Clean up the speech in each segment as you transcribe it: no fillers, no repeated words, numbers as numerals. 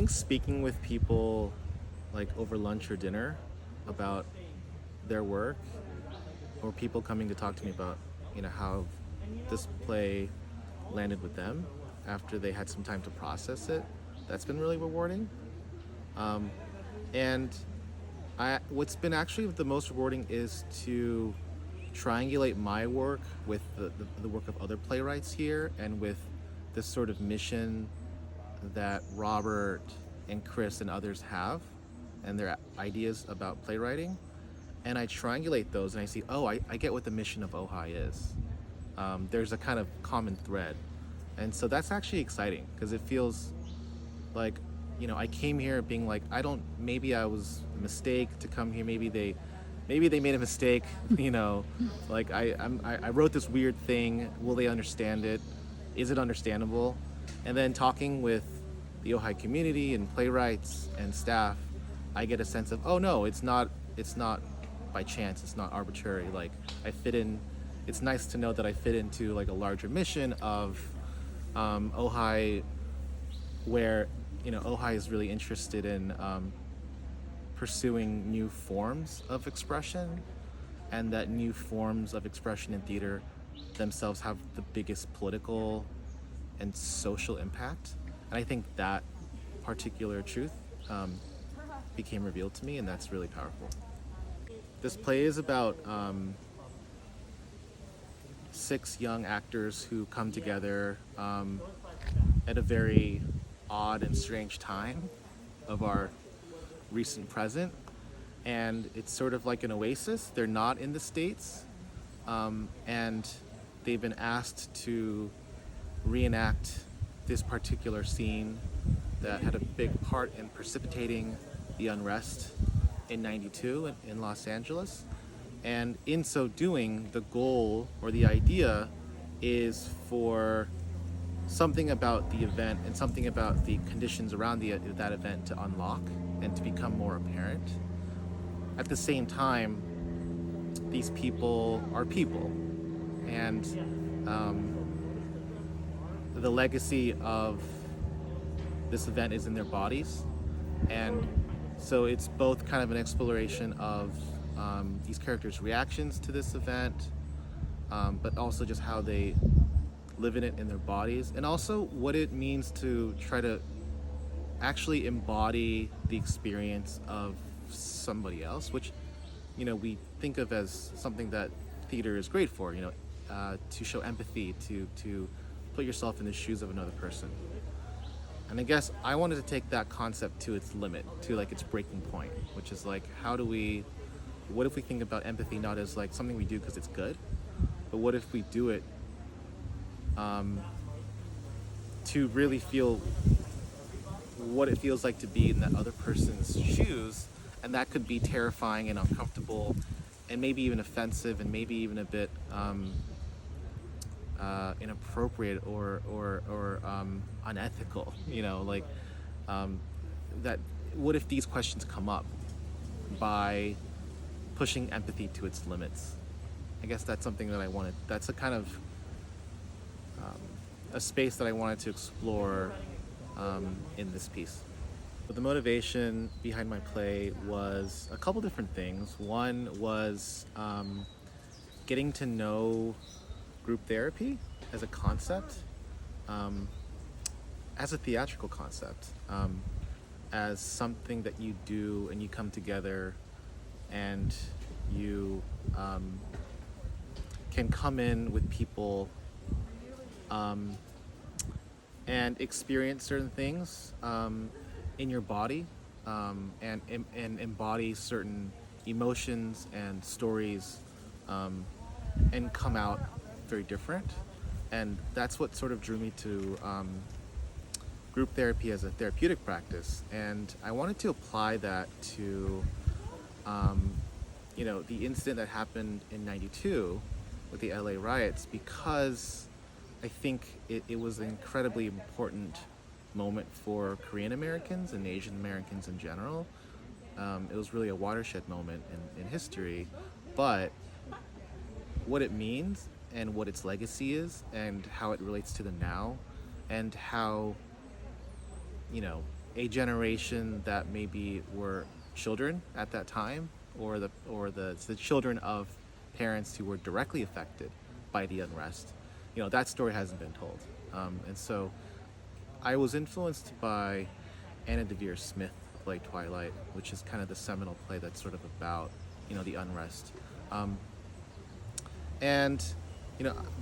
think speaking with people like over lunch or dinner about their work, or people coming to talk to me about, how this play landed with them after they had some time to process it, that's been really rewarding. And what's been actually the most rewarding is to triangulate my work with the work of other playwrights here, and with this sort of mission that Robert and Chris and others have, and their ideas about playwriting. And I triangulate those and I see, I get what the mission of Ojai is. There's a kind of common thread. And so that's actually exciting, because it feels like, I came here being like, maybe I was a mistake to come here. Maybe they made a mistake, like I wrote this weird thing. Will they understand it? Is it understandable? And then talking with the Ojai community and playwrights and staff, I get a sense of, oh no, it's not by chance, it's not arbitrary. Like, I fit in. It's nice to know that I fit into like a larger mission of Ojai, where Ojai is really interested in pursuing new forms of expression, and that new forms of expression in theater themselves have the biggest political and social impact. And I think that particular truth became revealed to me, and that's really powerful. This play is about 6 young actors who come together at a very odd and strange time of our recent present. And it's sort of like an oasis. They're not in the States, and they've been asked to reenact this particular scene that had a big part in precipitating the unrest in '92 in Los Angeles. And in so doing, the goal or the idea is for something about the event and something about the conditions around that event to unlock and to become more apparent. At the same time, these people are people, and the legacy of this event is in their bodies. And so it's both kind of an exploration of these characters' reactions to this event, but also just how they live in it in their bodies, and also what it means to try to actually embody the experience of somebody else, which we think of as something that theater is great for, to show empathy, to put yourself in the shoes of another person. And I guess I wanted to take that concept to its limit, to like its breaking point, which is like, what if we think about empathy not as like something we do because it's good, but what if we do it to really feel what it feels like to be in that other person's shoes. And that could be terrifying and uncomfortable, and maybe even offensive, and maybe even a bit inappropriate or unethical. That. What if these questions come up by pushing empathy to its limits? I guess that's something that I wanted. That's a kind of a space that I wanted to explore in this piece. But the motivation behind my play was a couple different things. One was getting to know group therapy as a concept, as a theatrical concept, as something that you do and you come together and you can come in with people and experience certain things in your body, and embody certain emotions and stories, and come out very different. And that's what sort of drew me to group therapy as a therapeutic practice. And I wanted to apply that to the incident that happened in '92 with the LA riots, because I think it was an incredibly important moment for Korean Americans and Asian Americans in general. It was really a watershed moment in history, but what it means and what its legacy is and how it relates to the now, and how a generation that maybe were children at that time, or the children of parents who were directly affected by the unrest. That story hasn't been told. And so I was influenced by Anna Devere Smith's play Twilight, which is kind of the seminal play that's sort of about, the unrest. And,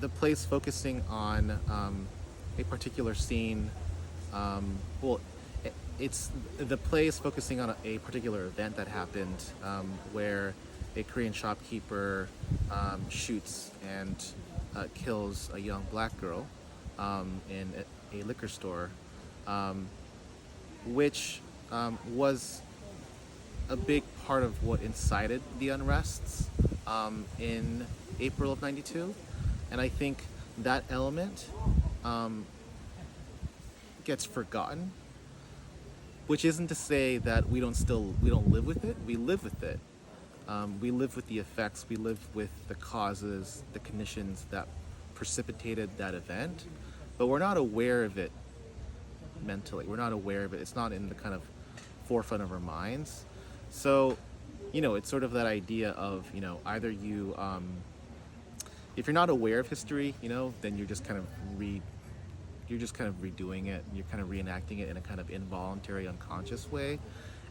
the play's focusing on a particular scene. Well, the play is focusing on a particular event that happened, where a Korean shopkeeper shoots and kills a young black girl in a liquor store, which was a big part of what incited the unrests in April of '92. And I think that element gets forgotten, which isn't to say that we don't live with it. We live with it. We live with the effects. We live with the causes, the conditions that precipitated that event, but we're not aware of it mentally. We're not aware of it. It's not in the kind of forefront of our minds. So, it's sort of that idea of, either you, if you're not aware of history, then you're just kind of redoing it. You're kind of reenacting it in a kind of involuntary, unconscious way.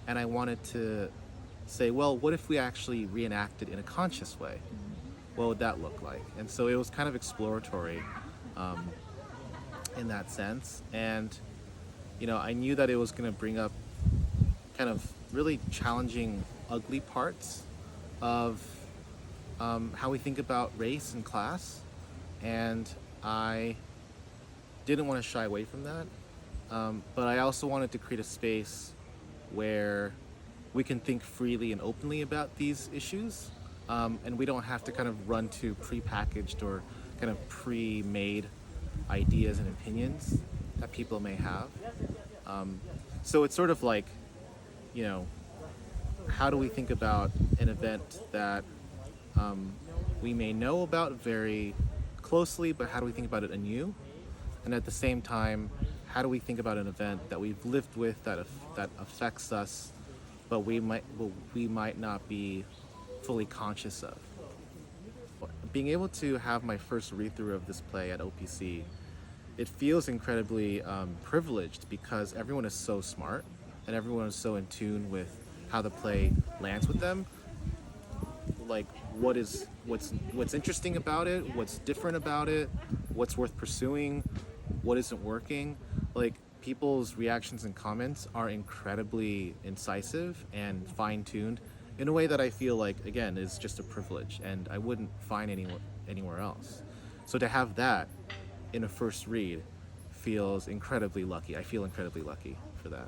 And I wanted to say, well, what if we actually reenact it in a conscious way? What would that look like? And so it was kind of exploratory in that sense. And, I knew that it was going to bring up kind of really challenging, ugly parts of how we think about race and class. And I didn't want to shy away from that. But I also wanted to create a space where we can think freely and openly about these issues. And we don't have to kind of run to prepackaged or kind of pre-made ideas and opinions that people may have. So it's sort of like, how do we think about an event that we may know about very closely, but how do we think about it anew? And at the same time, how do we think about an event that we've lived with, that affects us, but we might not be fully conscious of? Being able to have my first read-through of this play at OPC, it feels incredibly privileged, because everyone is so smart and everyone is so in tune with how the play lands with them. Like, what's interesting about it, what's different about it, what's worth pursuing, what isn't working. Like, people's reactions and comments are incredibly incisive and fine-tuned in a way that I feel like, again, is just a privilege, and I wouldn't find anywhere else. So to have that in a first read feels incredibly lucky. I feel incredibly lucky for that.